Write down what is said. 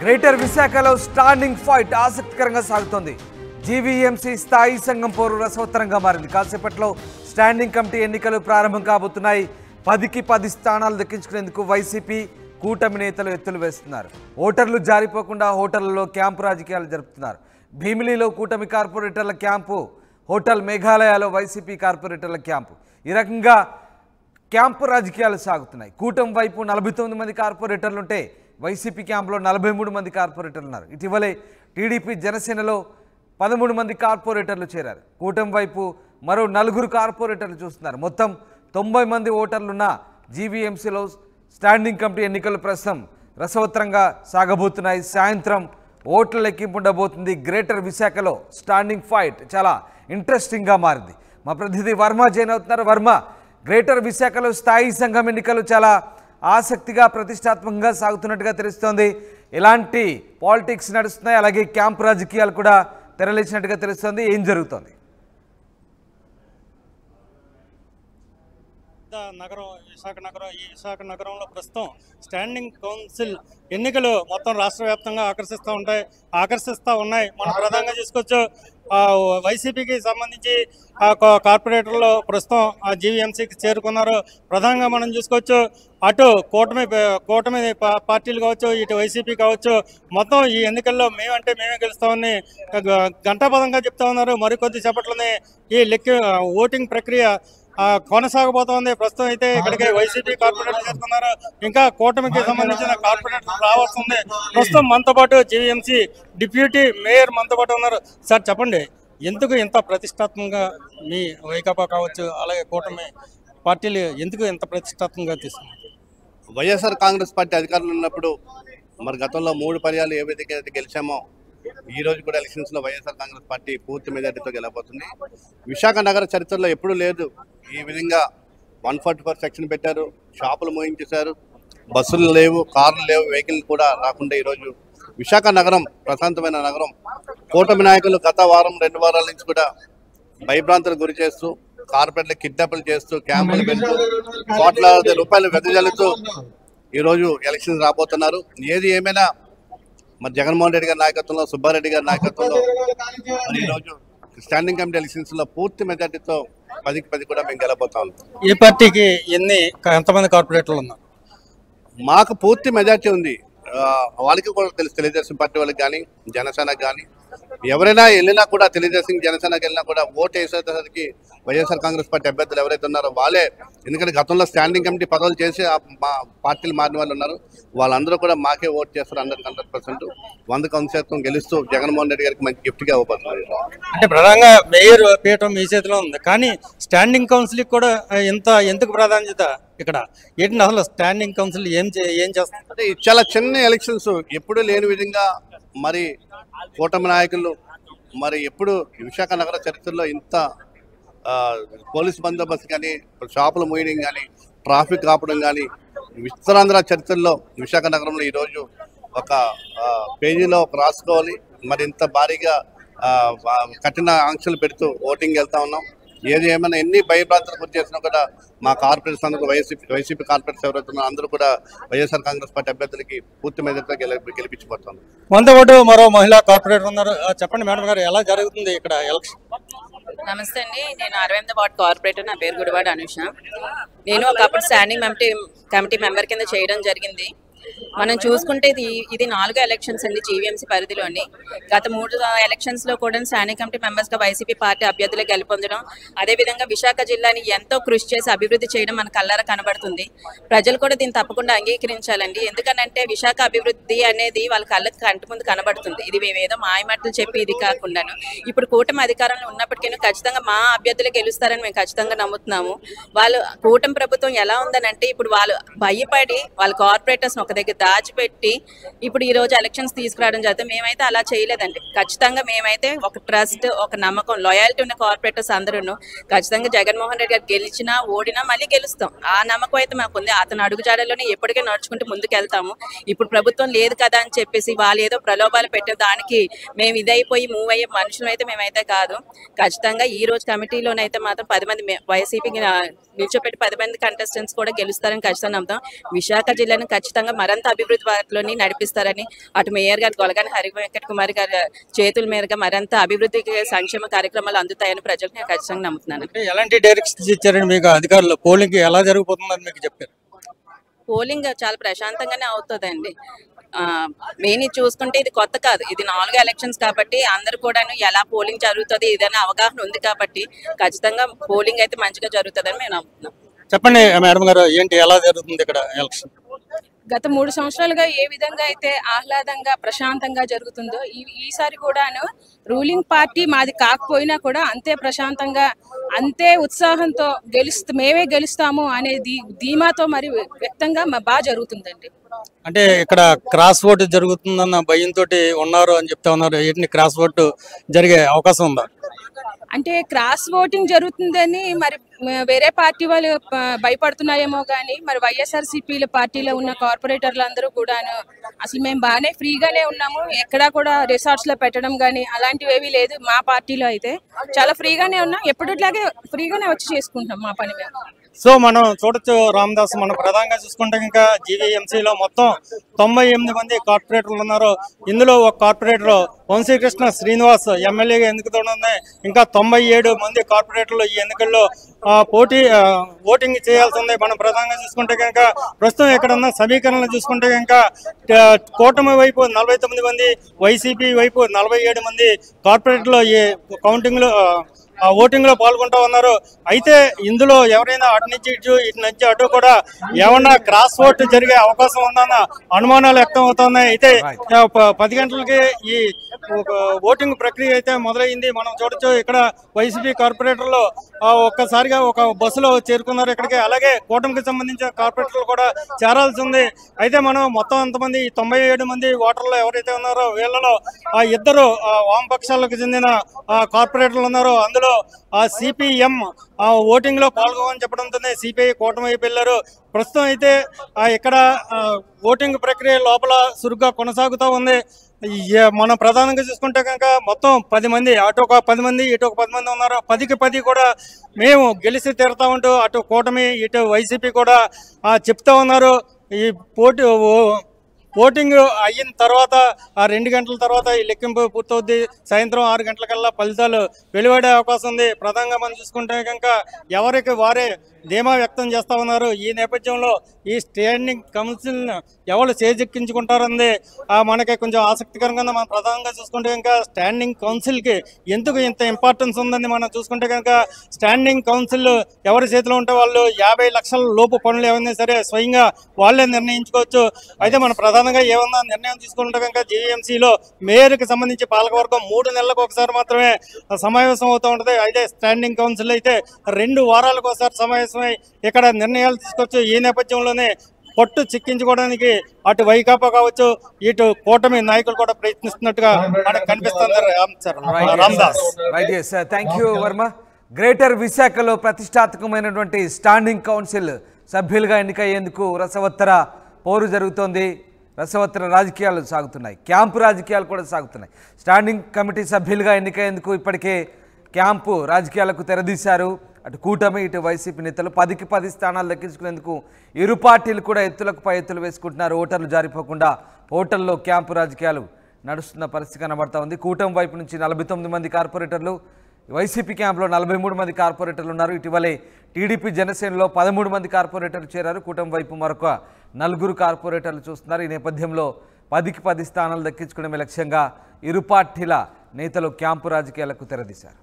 Greater విశాఖలో standing fight ఆసక్తికరంగా సాగుతోంది. జీవీఎంసీ స్థాయి సంఘం పోరు రసవత్తరంగా మారింది. కాసేపట్లో స్టాండింగ్ కమిటీ ఎన్నికలు ప్రారంభం కాబోతున్నాయి. 10కి 10 స్థానాలు దక్కించుకునేందుకు వైసీపీ కూటమి నేతలు ఎత్తులు వేస్తున్నారు. ఓటర్లు జారిపోకుండా హోటళ్లలో క్యాంపు రాజకీయాలు జరుపుతున్నారు. భీమిలిలో కూటమి కార్పొరేటర్ల క్యాంపు, హోటల్ మేఘాలయలో వైసీపీ కార్పొరేటర్ల క్యాంపు. ఈ రకంగా క్యాంపు రాజకీయాలు సాగుతున్నాయి. కూటమి వైపు 49 మంది కార్పొరేటర్లు ఉంటే వైసీపీ క్యాంపులో 43 మంది కార్పొరేటర్లు ఉన్నారు. ఇటీవలే టీడీపీ జనసేనలో 13 మంది కార్పొరేటర్లు చేరారు. కూటమి వైపు మరో 4 కార్పొరేటర్లు చూస్తున్నారు. మొత్తం 90 మంది ఓటర్లున్న జీవీఎంసీలో స్టాండింగ్ కమిటీ ఎన్నికలు ప్రస్తుతం రసవత్తరంగా సాగబోతున్నాయి. సాయంత్రం ఓట్ల లెక్కింపు ఉండబోతుంది. గ్రేటర్ విశాఖలో స్టాండింగ్ ఫైట్ చాలా ఇంట్రెస్టింగ్గా మారింది. మా ప్రతినిధి వర్మ జాయిన్ అవుతున్నారు. వర్మ, గ్రేటర్ విశాఖలో స్థాయి సంఘం ఎన్నికలు చాలా ఆసక్తిగా ప్రతిష్టాత్మకంగా సాగుతున్నట్టుగా తెలుస్తోంది. ఎలాంటి పాలిటిక్స్ నడుస్తున్నాయి, అలాగే క్యాంప్ రాజకీయాలు కూడా తెరలేచినట్టుగా తెలుస్తోంది. ఏం జరుగుతోంది? విశాఖ నగరంలో ప్రస్తుతం స్టాండింగ్ కౌన్సిల్ ఎన్నికలు మొత్తం రాష్ట్ర వ్యాప్తంగా ఆకర్షిస్తూ ఉన్నాయి. మనం ప్రధానంగా చూసుకోవచ్చు, వైసీపీకి సంబంధించి కార్పొరేటర్లు ప్రస్తుతం జీవీఎంసీకి చేరుకున్నారు. ప్రధానంగా మనం చూసుకోవచ్చు, అటు కూటమి పార్టీలు కావచ్చు, ఇటు వైసీపీ కావచ్చు, మొత్తం ఈ ఎన్నికల్లో మేమే గెలుస్తామని ఘంటాపథంగా చెప్తా ఉన్నారు. మరికొద్ది సేపట్లోనే ఈ ఓటింగ్ ప్రక్రియ కొనసాగబోతోంది. ప్రస్తుతం అయితే ఇక్కడికి వైసీపీ కార్పొరేటర్లు చేరుకున్నారు. ఇంకా కూటమికి సంబంధించిన కార్పొరేటర్లు రావాల్సి ఉంది. ప్రస్తుతం మనతో పాటు జీవీఎంసీ డిప్యూటీ మేయర్ మనతో పాటు ఉన్నారు. సార్ చెప్పండి, ఎందుకు ఇంత ప్రతిష్టాత్మకంగా మీ వైకాపా కావచ్చు, అలాగే కూటమి పార్టీలు ఎందుకు ఇంత ప్రతిష్టాత్మకంగా తీసుకున్నారు? వైఎస్ఆర్ కాంగ్రెస్ పార్టీ అధికారంలో ఉన్నప్పుడు మరి గతంలో 3 పర్యాలు ఏ విధంగా అయితే గెలిచామో ఈ రోజు కూడా ఎలక్షన్స్లో వైఎస్ఆర్ కాంగ్రెస్ పార్టీ పూర్తి మెజార్టీతో గెలవబోతుంది. విశాఖ నగర చరిత్రలో ఎప్పుడూ లేదు ఈ విధంగా 144 సెక్షన్ పెట్టారు, షాపులు మోయించేశారు, బస్సులు లేవు, కార్లు లేవు, వెహికల్ కూడా రాకుండా ఈరోజు విశాఖ నగరం ప్రశాంతమైన నగరం. కూటమి నాయకులు గత వారం 2 వారాల నుంచి కూడా భయభ్రాంతులకు గురి చేస్తూ, కార్పొరేట్లకు కిడ్నాపులు చేస్తూ, క్యాంపులు పెడుతూ, కోట్లాది రూపాయలు వెదజల్లుతూ ఈరోజు ఎలక్షన్స్ రాబోతున్నారు. ఏది ఏమైనా మరి జగన్మోహన్ రెడ్డి గారి నాయకత్వంలో, సుబ్బారెడ్డి గారి నాయకత్వంలో మరి ఈరోజు స్టాండింగ్ కమిటీ ఎలక్షన్స్ లో పూర్తి మెజార్టీతో 10కి 10 కూడా మేము గెలబోతాం. ఈ పార్టీకి ఎంతమంది కార్పొరేటర్లు ఉన్నారు? మాకు పూర్తి మెజార్టీ ఉంది. వాళ్ళకి కూడా తెలుసు, తెలుగుదేశం పార్టీ వాళ్ళకి కానీ, జనసేనకి కానీ, ఎవరైనా వెళ్ళినా కూడా, తెలుగుదేశం జనసేనకి వెళ్ళినా కూడా ఓటు వేసేసరికి వైఎస్ఆర్ కాంగ్రెస్ పార్టీ అభ్యర్థులు ఎవరైతే ఉన్నారో వాళ్ళే. ఎందుకంటే గతంలో స్టాండింగ్ కమిటీ పదవులు చేసి మా పార్టీలు మారిన వాళ్ళు ఉన్నారు. వాళ్ళందరూ కూడా మాకే ఓటు చేస్తారు. 100% 100% గెలుస్తూ జగన్మోహన్ రెడ్డి గారికి మంచి గిఫ్ట్గా ఇవ్వబోతున్నారు. అంటే ప్రధానంగా మేయర్ పీఠం మీ చేతిలో ఉంది, కానీ స్టాండింగ్ కౌన్సిల్కి కూడా ఎందుకు ప్రాధాన్యత ఇక్కడ? ఏంటి అసలు స్టాండింగ్ కౌన్సిల్ ఏం చేస్తారు? అంటే చాలా చిన్న ఎలక్షన్స్, ఎప్పుడూ లేని విధంగా మరి కూటమి నాయకులు మరి ఎప్పుడు విశాఖ నగర చరిత్రలో ఇంత పోలీస్ బందోబస్తు కానీ, షాపుల మూయడం కానీ, ట్రాఫిక్ ఆపడం కానీ విస్తరాంధ్ర చరిత్రలో విశాఖ నగరంలో ఈరోజు ఒక పేజీలో రాసుకోవాలి. మరి ఇంత భారీగా కఠిన ఆంక్షలు పెడుతూ ఓటింగ్ వెళ్తా ఉన్నాం. ఏది ఏమైనా ఎన్ని భయభ్రాంతులు గురి చేసినా కూడా మా కార్పొరేట్స్ అందరూ వైసీపీ కార్పొరేట్స్ ఎవరైతున్నారో అందరూ కూడా వైఎస్ఆర్ కాంగ్రెస్ పార్టీ అభ్యర్థులకి పూర్తి మెజార్టీతో గెలిపించబోతున్నారు. మనతో పాటు మరో మహిళా కార్పొరేటర్ ఉన్నారు. చెప్పండి మేడం గారు, ఎలా జరుగుతుంది ఇక్కడ ఎలక్షన్? నమస్తే అండి, నేను 68వ వార్డ్ కార్పొరేటర్. నా పేరు గుడివాడ అనుష. నేను ఒకప్పుడు స్టాండింగ్ కమిటీ మెంబర్ కింద చేయడం జరిగింది. మనం చూసుకుంటే ఇది 4 ఎలక్షన్స్ అండి జీవీఎంసీ పరిధిలోని. గత 3 ఎలక్షన్స్లో కూడా స్టాండింగ్ కమిటీ మెంబర్స్గా వైసీపీ పార్టీ అభ్యర్థులే గెలుపొందడం, అదేవిధంగా విశాఖ జిల్లాని ఎంతో కృషి చేసి అభివృద్ధి చేయడం మన కళ్ళారా కనబడుతుంది. ప్రజలు కూడా దీన్ని తప్పకుండా అంగీకరించాలండి. ఎందుకనంటే విశాఖ అభివృద్ధి అనేది వాళ్ళ కళ్ళకి కంటి ముందు కనబడుతుంది. ఇది మేమేదో మాయమాటలు చెప్పి ఇది కాకుండాను ఇప్పుడు కూటమి అధికారంలో ఉన్నప్పటికీ ఖచ్చితంగా మా అభ్యర్థులే గెలుస్తారని మేము ఖచ్చితంగా నమ్ముతున్నాము. వాళ్ళు కూటమి ప్రభుత్వం ఎలా ఉందనంటే ఇప్పుడు వాళ్ళు భయపడి వాళ్ళ కార్పొరేటర్స్ ఒక దగ్గర దాచిపెట్టి ఇప్పుడు ఈ రోజు ఎలక్షన్స్ తీసుకురావడం జరుగుతుంది. మేమైతే అలా చేయలేదండి. ఖచ్చితంగా మేమైతే ఒక ట్రస్ట్, ఒక నమ్మకం, లాయాలిటీ ఉన్న కార్పొరేటర్స్ అందరూ ఖచ్చితంగా జగన్మోహన్ రెడ్డి గారు గెలిచినా ఓడినా మళ్ళీ గెలుస్తాం. ఆ నమ్మకం అయితే మాకు ఉంది. అతను అడుగుజాడల్లోనే ఎప్పటికే నడుచుకుంటూ ముందుకెళ్తాము. ఇప్పుడు ప్రభుత్వం లేదు కదా అని చెప్పేసి వాళ్ళు ఏదో ప్రలోభాలు పెట్టే దానికి మేము ఇదైపోయి మూవ్ అయ్యే మనుషులు అయితే మేమైతే కాదు. ఖచ్చితంగా ఈ రోజు కమిటీలోనైతే మాత్రం 10 మంది వైసీపీకి నిల్చోపెట్టి 10 మంది కంటెస్టెంట్స్ కూడా గెలుస్తారని ఖచ్చితంగా నమ్ముతాం. విశాఖ జిల్లాను ఖచ్చితంగా మరింత అభివృద్ధి బాటలోని నడిపిస్తారని అటు మేయర్ గారు గొలగాని హరి వెంకట కుమార్ గారి చేతుల మీదుగా మరింత అభివృద్ధికి సంక్షేమ కార్యక్రమాలు అందుతాయని ప్రజలకు నేను ఖచ్చితంగా నమ్ముతున్నాను. ఎలాంటి డైరెక్షన్స్ ఇచ్చారని మీకు అధికారులు? పోలింగ్ ఎలా జరుగుతుందని మీకు చెప్పారు? పోలింగ్ చాలా ప్రశాంతంగానే అవుతుందండి. మెయిన్ ఇది చూసుకుంటే ఇది కొత్త కాదు, ఇది 4 ఎలక్షన్స్ కాబట్టి అందరు కూడాను ఎలా పోలింగ్ జరుగుతుంది ఏదైనా అవగాహన ఉంది కాబట్టి ఖచ్చితంగా పోలింగ్ అయితే మంచిగా జరుగుతుందని మేము నమ్ముతున్నాం. చెప్పండి మేడం గారు, ఏంటి ఎలా జరుగుతుంది ఇక్కడ ఎలక్షన్? గత 3 సంవత్సరాలుగా ఏ విధంగా అయితే ఆహ్లాదంగా ప్రశాంతంగా జరుగుతుందో ఈసారి కూడాను రూలింగ్ పార్టీ మాది కాకపోయినా కూడా అంతే ప్రశాంతంగా అంతే ఉత్సాహంతో మేమే గెలుస్తాము అనేది ధీమాతో మరి వ్యక్తంగా బాగా జరుగుతుందండి. అంటే ఇక్కడ క్రాస్ ఓట్ జరుగుతుందన్న భయంతో ఉన్నారు అని చెప్తా ఉన్నారు. ఏంటి క్రాస్ ఓట్ జరిగే అవకాశం ఉందా? అంటే క్రాస్ ఓటింగ్ జరుగుతుందని మరి వేరే పార్టీ వాళ్ళు భయపడుతున్నాయేమో కానీ మరి వైఎస్ఆర్సీపీ పార్టీలో ఉన్న కార్పొరేటర్లు అందరూ కూడాను అసలు మేము బాగానే ఫ్రీగానే ఉన్నాము, ఎక్కడా కూడా రిసార్ట్స్ లో పెట్టడం కానీ అలాంటివి ఏమీ లేదు. మా పార్టీలో అయితే చాలా ఫ్రీగానే ఉన్నాం, ఎప్పటిలాగే ఫ్రీగానే వచ్చి చేసుకుంటాం మా పని మేము. సో మనం చూడొచ్చు రామదాస్, మనం ప్రధానంగా చూసుకుంటే ఇంకా జీవీఎంసీలో మొత్తం 98 మంది కార్పొరేటర్లు ఉన్నారు. ఇందులో ఒక కార్పొరేటర్ వంశీకృష్ణ శ్రీనివాస్ ఎమ్మెల్యేగా ఎన్నికతోనే ఇంకా 97 మంది కార్పొరేటర్లు ఈ ఎన్నికల్లో ఓటింగ్ చేయాల్సి ఉంది. మనం ప్రధానంగా చూసుకుంటే కనుక ప్రస్తుతం ఎక్కడన్నా సమీకరణలు చూసుకుంటే కనుక కూటమి వైపు 49 మంది, వైసీపీ వైపు 47 మంది కార్పొరేటర్లు ఈ కౌంటింగ్లో ఓటింగ్ లో పాల్గొంటూ ఉన్నారు. అయితే ఇందులో ఎవరైనా అటు నుంచి ఇటు నుంచి అటు కూడా ఏమన్నా క్రాస్ ఓట్ జరిగే అవకాశం ఉందన్న అనుమానాలు వ్యక్తం అవుతున్నాయి. అయితే 10 గంటలకి ఈ ఓటింగ్ ప్రక్రియ అయితే మొదలైంది. మనం చూడొచ్చు ఇక్కడ వైసీపీ కార్పొరేటర్లు ఒక్కసారిగా ఒక బస్సులో చేరుకున్నారు ఇక్కడికి. అలాగే కూటమికి సంబంధించిన కార్పొరేటర్లు కూడా చేరాల్సి ఉంది. అయితే మనం మొత్తం అంతమంది 97 మంది ఓటర్లు ఎవరైతే ఉన్నారో వీళ్ళలో 2 వామపక్షాలకు చెందిన కార్పొరేటర్లు ఉన్నారు. అందులో సిపిఎం ఓటింగ్ లో పాల్గొని చెప్పడంతో సిపిఐ కూటమి వైపు వెళ్ళారు. ప్రస్తుతం అయితే ఇక్కడ ఓటింగ్ ప్రక్రియ లోపల చురుగ్గా కొనసాగుతూ ఉంది. మనం ప్రధానంగా చూసుకుంటే కనుక మొత్తం 10 మంది, అటు ఒక 10 మంది ఇటు ఒక 10 మంది ఉన్నారు. 10కి 10 కూడా మేము గెలిచి తీరుతా ఉంటూ అటు కూటమి ఇటు వైసీపీ కూడా చెప్తా ఉన్నారు. ఈ ఓటింగ్ అయిన తర్వాత 2 గంటల తర్వాత ఈ లెక్కింపు పూర్తవుద్ది. సాయంత్రం 6 గంటలకల్లా ఫలితాలు వెలువడే అవకాశం ఉంది. ప్రధానంగా మనం చూసుకుంటే కనుక ఎవరికి వారే ధీమా వ్యక్తం చేస్తూ ఉన్నారు. ఈ నేపథ్యంలో ఈ స్టాండింగ్ కౌన్సిల్ ఎవరు చేజెక్కించుకుంటారన్నది మనకి కొంచెం ఆసక్తికరంగా ఉంది. మనం ప్రధానంగా చూసుకుంటే కనుక స్టాండింగ్ కౌన్సిల్కి ఎందుకు ఇంత ఇంపార్టెన్స్ ఉందని మనం చూసుకుంటే కనుక స్టాండింగ్ కౌన్సిల్ ఎవరి చేతిలో ఉంటే వాళ్ళు 50 లక్షల లోపు పనులు ఏమైనా సరే స్వయంగా వాళ్ళే నిర్ణయించుకోవచ్చు. అయితే మనం ప్రధానంగా ఏమన్నా నిర్ణయం తీసుకుంటే కనుక జీవీఎంసీలో మేయర్కి సంబంధించి పాలకవర్గం 3 నెలలకు ఒకసారి మాత్రమే సమావేశం అవుతూ ఉంటుంది. అయితే స్టాండింగ్ కౌన్సిల్ అయితే 2 వారాలకు ఒకసారి సమావేశం ఇక్కడ నిర్ణయాలు తీసుకోవచ్చు. ఈ నేపథ్యంలోనే పట్టు చిక్కించుకోవడానికి అటు వైకాపా కావచ్చు ఇటు కూటమి నాయకులు కూడా ప్రయత్నిస్తున్నట్టుగా మనకు కనిపిస్తుంది. Ramdas. Thank you Varma. Greater విశాఖలో ప్రతిష్టాత్మకమైనటువంటి స్టాండింగ్ కౌన్సిల్ సభ్యులుగా ఎన్నికయ్యేందుకు రసవత్తర పోరు జరుగుతోంది. రసవత్తర రాజకీయాలు సాగుతున్నాయి, క్యాంపు రాజకీయాలు కూడా సాగుతున్నాయి. స్టాండింగ్ కమిటీ సభ్యులుగా ఎన్నికయ్యేందుకు ఇప్పటికే క్యాంపు రాజకీయాలకు తెరదీశారు. అటు కూటమి ఇటు వైసీపీ నేతలు 10కి 10 స్థానాలు దక్కించుకునేందుకు ఇరు పార్టీలు కూడా ఎత్తులకు పై ఎత్తులు వేసుకుంటున్నారు. ఓటర్లు జారిపోకుండా ఓటర్లో క్యాంపు రాజకీయాలు నడుస్తున్న పరిస్థితి కనబడతా ఉంది. కూటమి వైపు నుంచి 49 మంది కార్పొరేటర్లు, వైసీపీ క్యాంపులో 43 మంది కార్పొరేటర్లు ఉన్నారు. ఇటీవలే టీడీపీ జనసేనలో 13 మంది కార్పొరేటర్లు చేరారు. కూటమి వైపు మరొక 4 కార్పొరేటర్లు చూస్తున్నారు. ఈ నేపథ్యంలో 10కి 10 స్థానాలు దక్కించుకునే లక్ష్యంగా ఇరు పార్టీల నేతలు క్యాంపు రాజకీయాలకు తెరదీశారు.